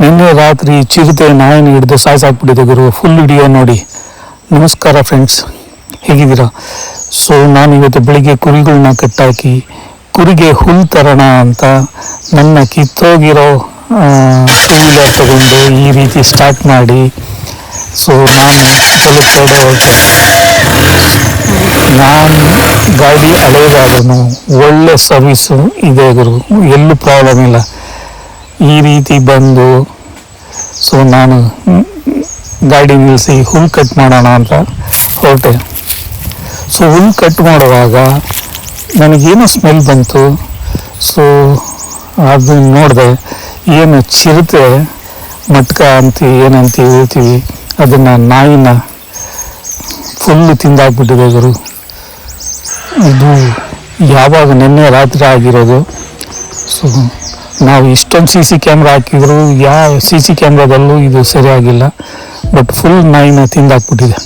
ನಿನ್ನೆ ರಾತ್ರಿ ಚಿರತೆ ನಾಯಿನ ಹಿಡಿದು ಸಾಯಿಸಾಕ್ಬಿಟ್ಟಿದೆ ಗುರು. ಫುಲ್ ವಿಡಿಯೋ ನೋಡಿ. ನಮಸ್ಕಾರ ಫ್ರೆಂಡ್ಸ್, ಹೇಗಿದ್ದೀರಾ? ಸೊ ನಾನು ಇವತ್ತು ಬೆಳಿಗ್ಗೆ ಕುರಿಗಳನ್ನ ಕಟ್ಟಾಕಿ ಕುರಿಗೆ ಹುಲ್ಲು ತರೋಣ ಅಂತ ನನ್ನ ಕಿತ್ತೋಗಿರೋ ಟೂ ವೀಲರ್ ತಗೊಂಡು ಈ ರೀತಿ ಸ್ಟಾರ್ಟ್ ಮಾಡಿ ನಾನು ಹೊಲಕ್ಕೆ ಹೊರಟೆ. ನಾನು ಗಾಡಿ ಹಳೇದಾದ್ರೂ ಒಳ್ಳೆ ಸರ್ವಿಸು ಇದೆ ಗುರು, ಎಲ್ಲೂ ಪ್ರಾಬ್ಲಮ್ ಇಲ್ಲ. ಈ ರೀತಿ ಬಂದು ನಾನು ಗಾಡಿ ನಿಲ್ಲಿಸಿ ಹುಲ್ಲು ಕಟ್ ಮಾಡೋಣ ಅಂತ ಹೊರಟೆ. ಹುಲ್ಲು ಕಟ್ ಮಾಡುವಾಗ ನನಗೇನೋ ಸ್ಮೆಲ್ ಬಂತು. ಅದು ನೋಡಿದೆ, ಏನು ಚಿರತೆ ಮಟ್ಕ ಏನಂತ ಹೇಳ್ತೀವಿ, ಅದನ್ನು ನಾಯಿನ ಫುಲ್ಲು ತಿಂದಾಕ್ಬಿಟ್ಟಿದೆ ಗುರು. ಇದು ಯಾವಾಗ ನಿನ್ನೆ ರಾತ್ರಿ ಆಗಿರೋದು. ನಾವು ಇಷ್ಟೊಂದು CC ಕ್ಯಾಮ್ರಾ ಹಾಕಿದ್ರು ಯಾವ CC ಕ್ಯಾಮ್ರಾದಲ್ಲೂ ಇದು ಸರಿಯಾಗಿಲ್ಲ. ಬಟ್ ಫುಲ್ ನಾಯಿನ ತಿಂದಾಕ್ಬಿಟ್ಟಿದೆ.